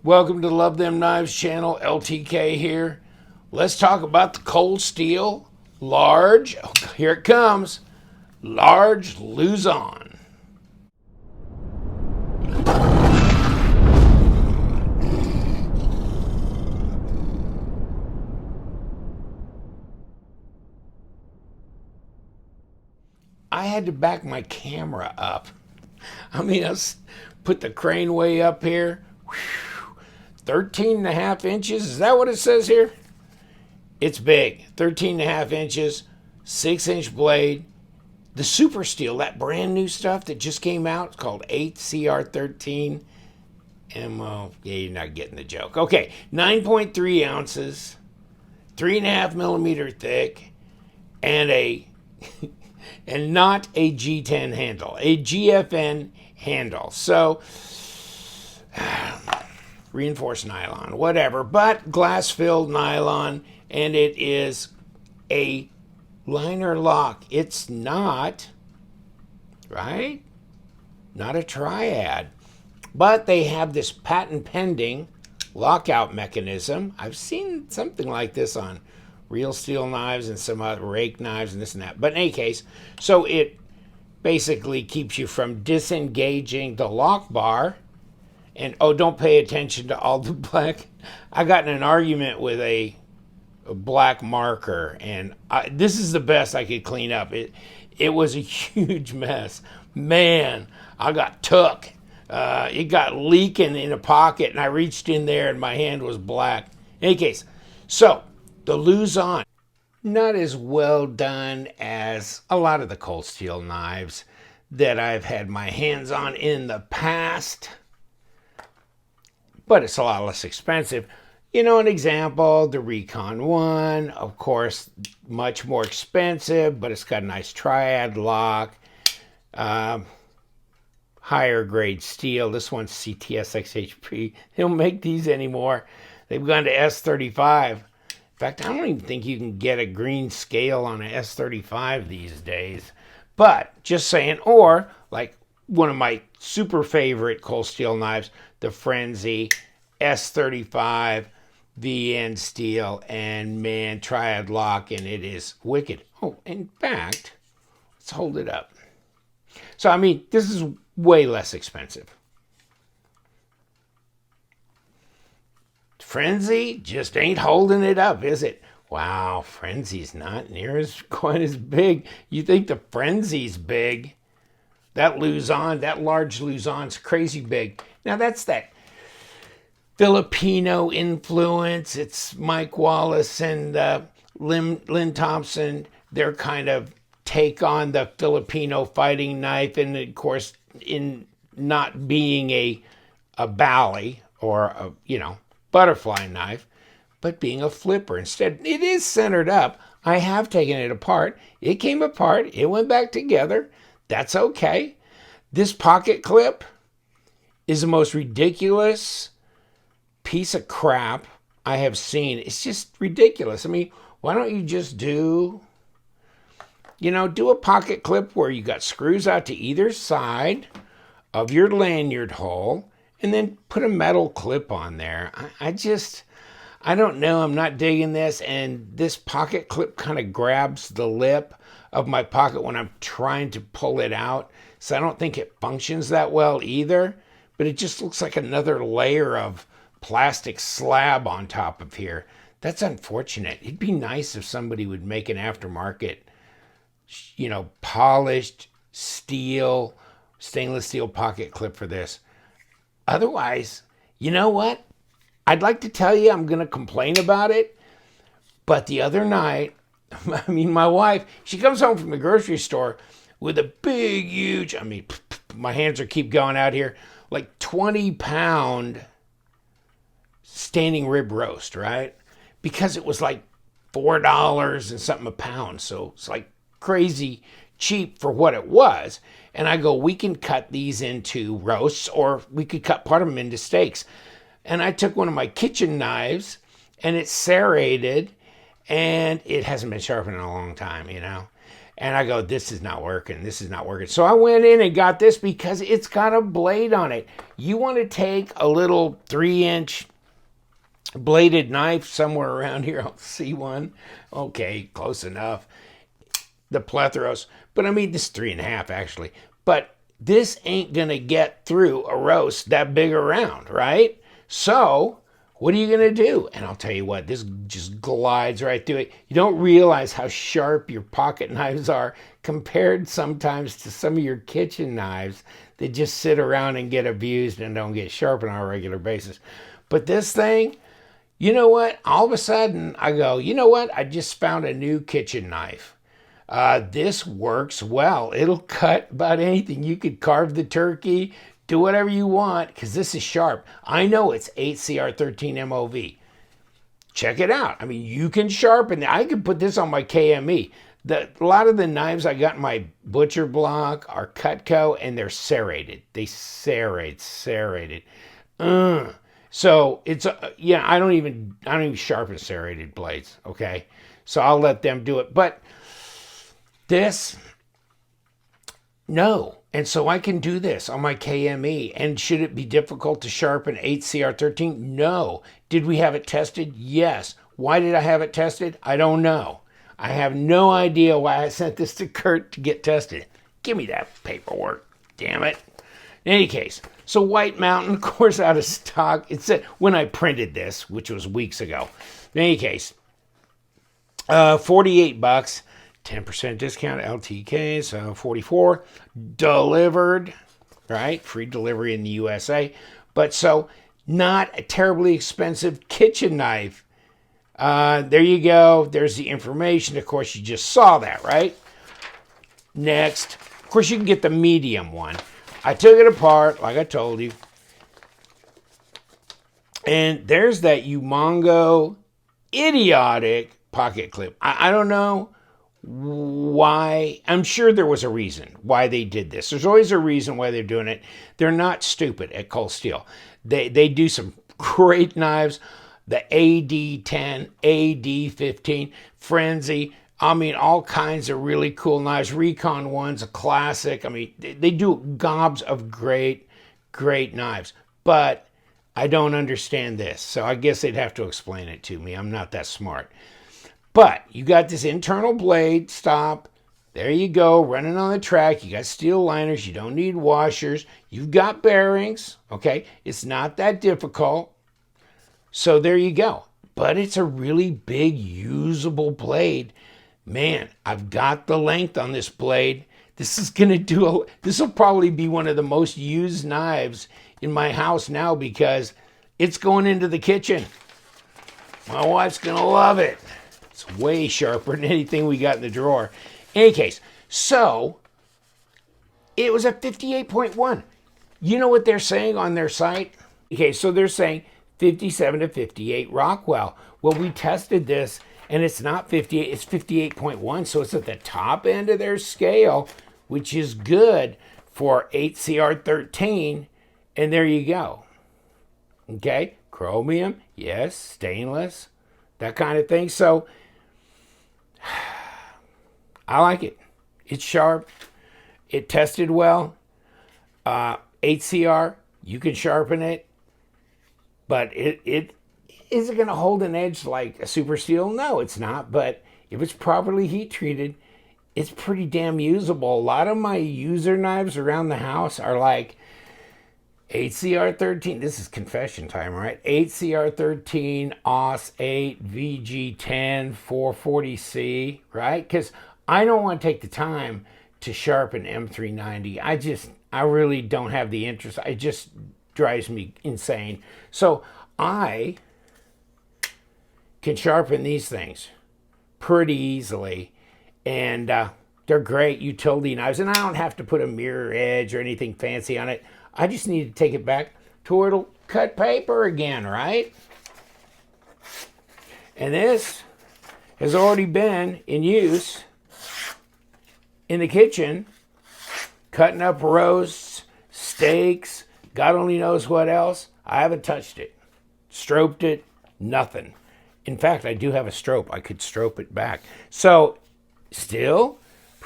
Welcome to Love Them Knives channel, LTK here. Let's talk about the cold steel large, here it comes, large Luzon. I had to back my camera up. I put the crane way up here. 13 and a half inches, is that what it says here? It's big, 13 and a half inches, 6-inch blade. The Super Steel, that brand new stuff that just came out, it's called 8CR13. And well, yeah, you're not getting the joke. Okay, 9.3 ounces, 3.5 millimeter thick, and and not a G10 handle, a GFN handle. So reinforced nylon, whatever, but glass-filled nylon, and it is a liner lock. It's not, right? Not a triad. But they have this patent pending lockout mechanism. I've seen something like this on Real Steel knives and some other rake knives and this and that. But in any case, so it basically keeps you from disengaging the lock bar. And oh, don't pay attention to all the black. I got in an argument with a black marker, and this is the best I could clean up. It was a huge mess. Man, I got took. It got leaking in a pocket, and I reached in there, and my hand was black. In any case, so the Luzon, not as well done as a lot of the cold steel knives that I've had my hands on in the past, but it's a lot less expensive. You know, an example, the Recon 1, of course, much more expensive, but it's got a nice triad lock, higher grade steel. This one's CTS XHP. They don't make these anymore. They've gone to S35. In fact, I don't even think you can get a green scale on an S35 these days. But just saying, or like one of my super favorite cold steel knives, the Frenzy S35 VN steel, and man, triad lock, and it is wicked. Oh, in fact, let's hold it up. So, I mean, this is way less expensive. Frenzy just ain't holding it up, is it? Wow, Frenzy's not near as quite as big. You think the Frenzy's big? That Luzon, that large Luzon's crazy big. Now that's that Filipino influence. It's Mike Wallace and Lynn Thompson. Their kind of take on the Filipino fighting knife, and of course, in not being a bally or a butterfly knife, but being a flipper instead. It is centered up. I have taken it apart. It came apart. It went back together. That's okay. This pocket clip is the most ridiculous piece of crap I have seen. It's just ridiculous. I mean, why don't you just do a pocket clip where you got screws out to either side of your lanyard hole and then put a metal clip on there. I don't know. I'm not digging this. And this pocket clip kind of grabs the lip of my pocket when I'm trying to pull it out. So I don't think it functions that well either. But it just looks like another layer of plastic slab on top of here. That's unfortunate. It'd be nice if somebody would make an aftermarket, polished stainless steel pocket clip for this. Otherwise, you know what? I'd like to tell you I'm going to complain about it, but the other night, my wife, she comes home from the grocery store with a big, huge, my hands keep going out here, like 20-pound standing rib roast, right? Because it was like $4 and something a pound, so it's like crazy cheap for what it was. And I go, we can cut these into roasts, or we could cut part of them into steaks. And I took one of my kitchen knives, and it's serrated, and it hasn't been sharpened in a long time, And I go, this is not working. This is not working. So I went in and got this because it's got a blade on it. You want to take a little 3-inch bladed knife somewhere around here. I'll see one. Okay, close enough. The plethoros. But I mean, this is 3.5 actually. But this ain't going to get through a roast that big around, right? So what are you going to do? And I'll tell you what, this just glides right through it. You don't realize how sharp your pocket knives are compared sometimes to some of your kitchen knives that just sit around and get abused and don't get sharpened on a regular basis. But this thing, you know what? All of a sudden, I go, you know what? I just found a new kitchen knife. This works well. It'll cut about anything. You could carve the turkey, do whatever you want, because this is sharp. I know it's 8CR13 MOV. Check it out. I mean, you can sharpen it. I could put this on my KME. A lot of the knives I got in my butcher block are Cutco, and they're serrated. They serrated. So it's yeah. I don't even sharpen serrated blades. Okay, so I'll let them do it. But this, no. And so I can do this on my KME. And should it be difficult to sharpen 8CR13? No. Did we have it tested? Yes. Why did I have it tested? I don't know. I have no idea why I sent this to Kurt to get tested. Give me that paperwork, damn it. In any case, so White Mountain, of course, out of stock. It said when I printed this, which was weeks ago. In any case, $48. 10% discount LTK, so 44 delivered, right? Free delivery in the USA. But so not a terribly expensive kitchen knife. There you go. There's the information. Of course, you just saw that, right? Next, of course, you can get the medium one. I took it apart, like I told you. And there's that Umongo idiotic pocket clip. I don't know why. I'm sure there was a reason why they did this. There's always a reason why they're doing it. They're not stupid at Cold Steel. They do some great knives. The AD10, AD15, Frenzy. I mean, all kinds of really cool knives. Recon one's a classic. I mean, they do gobs of great knives. But I don't understand this. So I guess they'd have to explain it to me. I'm not that smart. But you got this internal blade stop. There you go, running on the track. You got steel liners. You don't need washers. You've got bearings. Okay, it's not that difficult. So there you go. But it's a really big, usable blade. Man, I've got the length on this blade. This will probably be one of the most used knives in my house now because it's going into the kitchen. My wife's gonna love it. It's way sharper than anything we got in the drawer. In any case, so it was a 58.1. You know what they're saying on their site? Okay, so they're saying 57 to 58 Rockwell. Well, we tested this and it's not 58, it's 58.1. So it's at the top end of their scale, which is good for 8CR13. And there you go. Okay, chromium, yes, stainless, that kind of thing. So I like it. It's sharp. It tested well. 8CR, you can sharpen it. But it is it going to hold an edge like a super steel? No, it's not. But if it's properly heat treated, it's pretty damn usable. A lot of my user knives around the house are like 8CR13. This is confession time, right? 8CR13, AUS8, VG10, 440C, right? Because I don't want to take the time to sharpen M390. I really don't have the interest. It just drives me insane. So I can sharpen these things pretty easily. And they're great utility knives. And I don't have to put a mirror edge or anything fancy on it. I just need to take it back to where it'll cut paper again, right? And this has already been in use in the kitchen, cutting up roasts, steaks, God only knows what else. I haven't touched it, stroped it, nothing. In fact, I do have a strope. I could strope it back. So still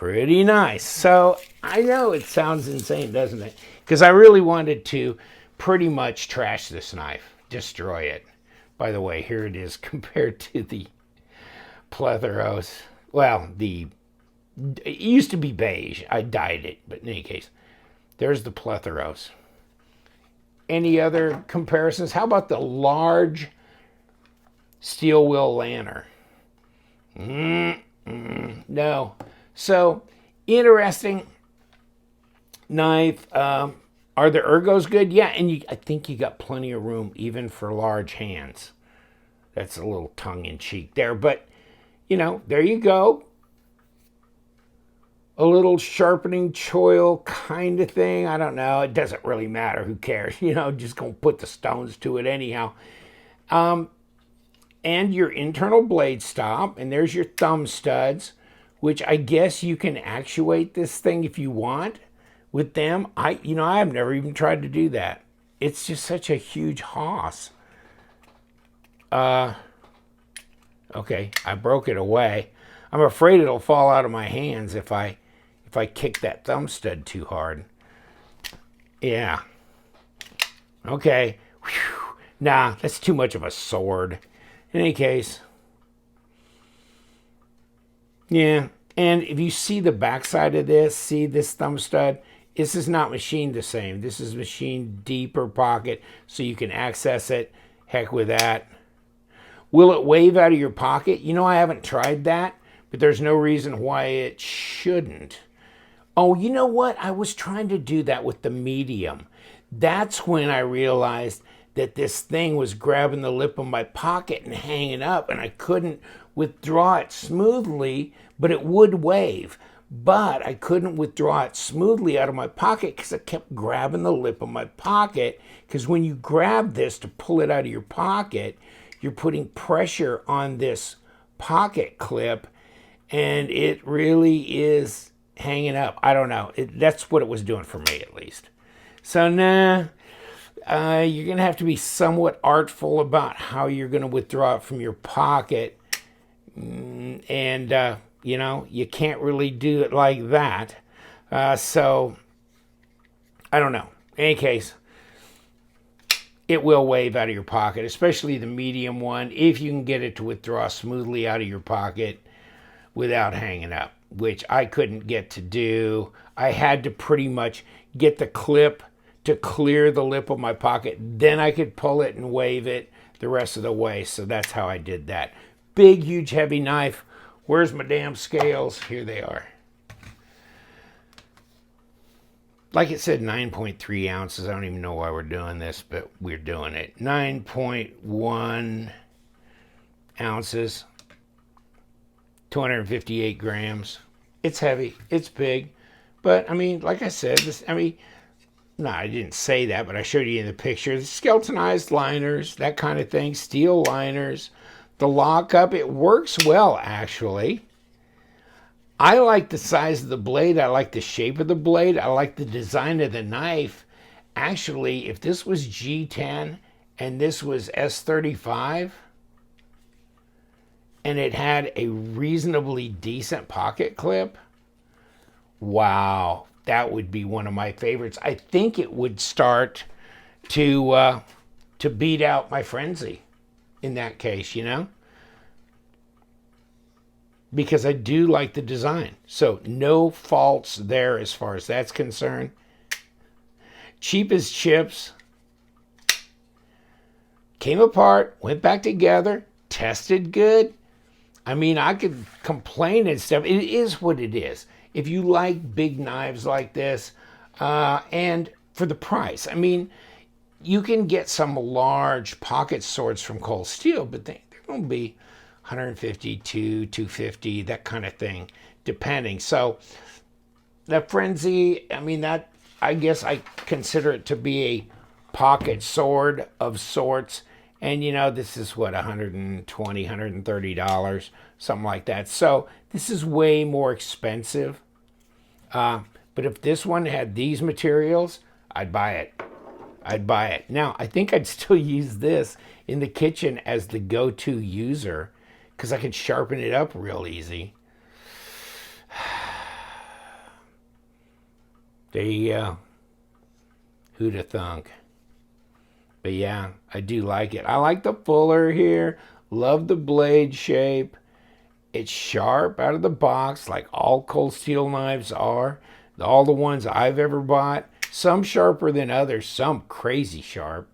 pretty nice. So I know it sounds insane, doesn't it? Because I really wanted to pretty much trash this knife, destroy it. By the way, here it is compared to the Pletheros. Well, it used to be beige. I dyed it, but in any case, there's the Pletheros. Any other comparisons? How about the large steel wheel lantern? No. So, interesting knife. Are the ergos good? Yeah, and I think you got plenty of room even for large hands. That's a little tongue-in-cheek there, but, there you go. A little sharpening choil kind of thing. I don't know. It doesn't really matter. Who cares? Just going to put the stones to it anyhow. And your internal blade stop, and there's your thumb studs, which I guess you can actuate this thing if you want with them. I have never even tried to do that. It's just such a huge hoss. Okay, I broke it away. I'm afraid it'll fall out of my hands if I kick that thumb stud too hard. Yeah. Okay. Whew. Nah, that's too much of a sword. In any case. Yeah. And if you see the backside of this, see this thumb stud, this is not machined the same. This is machined deeper pocket so you can access it. Heck with that. Will it wave out of your pocket? I haven't tried that, but there's no reason why it shouldn't. Oh, you know what? I was trying to do that with the medium. That's when I realized that this thing was grabbing the lip of my pocket and hanging up, and I couldn't withdraw it smoothly, but it would wave. But I couldn't withdraw it smoothly out of my pocket because it kept grabbing the lip of my pocket. Because when you grab this to pull it out of your pocket, you're putting pressure on this pocket clip, and it really is hanging up. I don't know. That's what it was doing for me, at least. So, you're going to have to be somewhat artful about how you're going to withdraw it from your pocket. And, you can't really do it like that. So, I don't know. In any case, it will wave out of your pocket, especially the medium one, if you can get it to withdraw smoothly out of your pocket without hanging up, which I couldn't get to do. I had to pretty much get the clip to clear the lip of my pocket. Then I could pull it and wave it the rest of the way. So that's how I did that. Big, huge, heavy knife. Where's my damn scales? Here they are. Like it said, 9.3 ounces. I don't even know why we're doing this, but we're doing it. 9.1 ounces. 258 grams. It's heavy. It's big. But, like I said, I didn't say that, but I showed you in the picture. The skeletonized liners, that kind of thing. Steel liners. The lockup, it works well, actually. I like the size of the blade. I like the shape of the blade. I like the design of the knife. Actually, if this was G10 and this was S35 and it had a reasonably decent pocket clip, wow, that would be one of my favorites. I think it would start to beat out my Frenzy in that case, because I do like the design. So no faults there as far as that's concerned. Cheap as chips. Came apart, went back together, tested good. I could complain and stuff. It is what it is. If you like big knives like this, and for the price, you can get some large pocket swords from Cold Steel, but they're going to be 150 to 250, that kind of thing, depending. So that Frenzy, I guess I consider it to be a pocket sword of sorts. And this is what, $120, $130, something like that. So this is way more expensive. But if this one had these materials, I'd buy it. Now, I think I'd still use this in the kitchen as the go-to user because I could sharpen it up real easy. There you go. Who'd have thunk? But yeah, I do like it. I like the fuller here. Love the blade shape. It's sharp out of the box, like all cold steel knives are. All the ones I've ever bought. Some sharper than others. Some crazy sharp.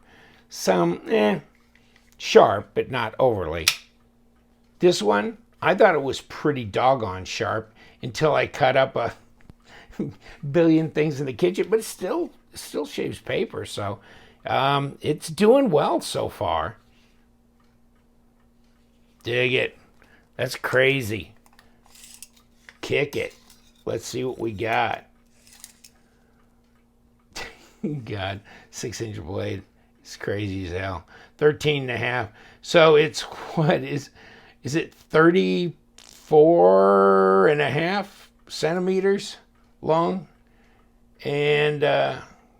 Some, sharp, but not overly. This one, I thought it was pretty doggone sharp until I cut up a billion things in the kitchen, but it still shaves paper, so it's doing well so far. Dig it. That's crazy. Kick it. Let's see what we got. God, 6-inch blade. It's crazy as hell. 13.5. So it's what is it 34.5 centimeters long? And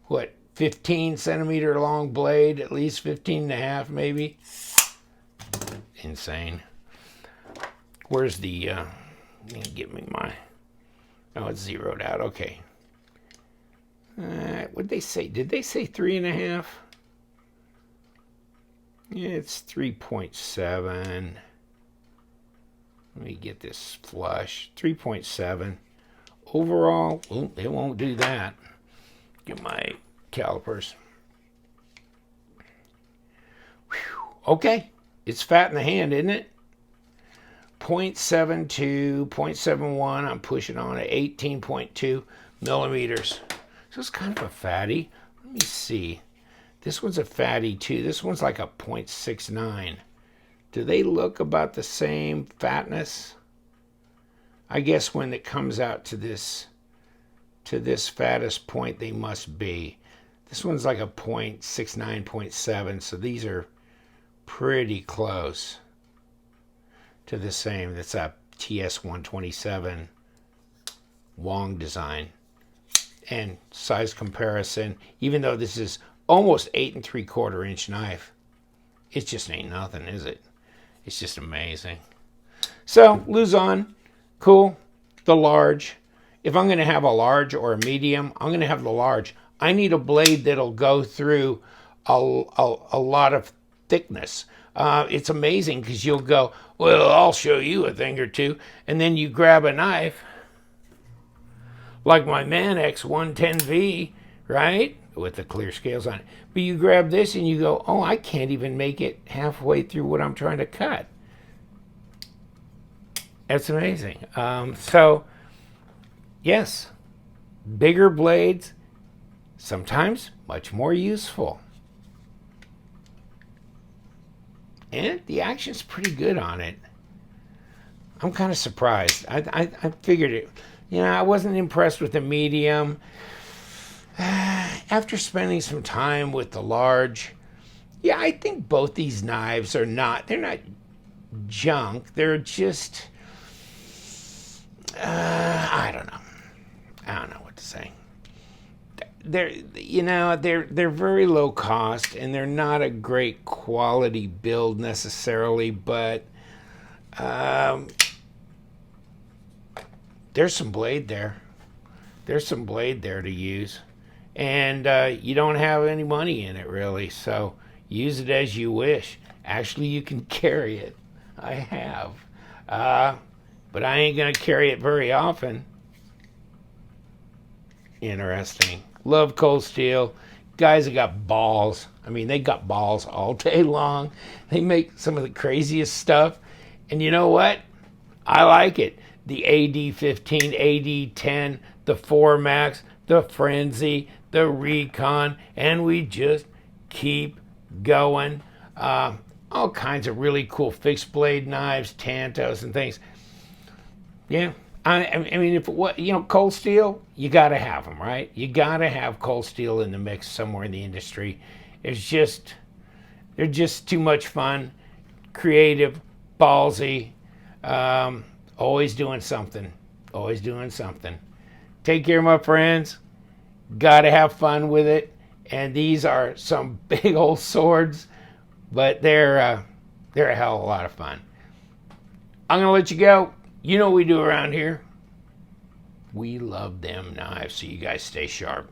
what, 15 centimeter long blade, at least 15.5 maybe. Insane. Where's the, give me my, oh, it's zeroed out, okay. What'd they say? Did they say 3.5? Yeah, it's 3.7. Let me get this flush. 3.7. Overall, it won't do that. Get my calipers. Whew. Okay, it's fat in the hand, isn't it? 0.72, 0.71. I'm pushing on at 18.2 millimeters. So it's kind of a fatty. Let me see. This one's a fatty too. This one's like a 0.69. Do they look about the same fatness? I guess when it comes out to this fattest point, they must be. This one's like a 0.69, 0.7. So these are pretty close to the same. That's a TS-127 Wong design. And size comparison, even though this is almost 8 3/4 inch knife, it just ain't nothing, is it? It's just amazing. So Luzon, cool. The large. If I'm going to have a large or a medium, I'm going to have the large. I need a blade that'll go through a lot of thickness. It's amazing because you'll go, well, I'll show you a thing or two, and then you grab a knife like my Manx 110V, right? With the clear scales on it. But you grab this and you go, oh, I can't even make it halfway through what I'm trying to cut. That's amazing. So, yes, bigger blades, sometimes much more useful. And the action's pretty good on it. I'm kind of surprised. I figured it. You know, I wasn't impressed with the medium. After spending some time with the large, yeah, I think both these knives they're not junk. They're just, I don't know what to say. They're very low cost and they're not a great quality build necessarily, but there's some blade there. There's some blade there to use. And you don't have any money in it, really. So use it as you wish. Actually, you can carry it. I have. But I ain't going to carry it very often. Interesting. Love cold steel. Guys have got balls. I mean, they got balls all day long. They make some of the craziest stuff. And you know what? I like it. The AD-15, AD-10, the 4 Max, the Frenzy, the Recon, and we just keep going. All kinds of really cool fixed blade knives, Tantos, and things. Yeah, I mean, if cold steel, you got to have them, right? You got to have cold steel in the mix somewhere in the industry. They're just too much fun, creative, ballsy, always doing something. Always doing something. Take care, my friends. Got to have fun with it. And these are some big old swords, but they're a hell of a lot of fun. I'm going to let you go. You know what we do around here. We love them knives. So you guys stay sharp.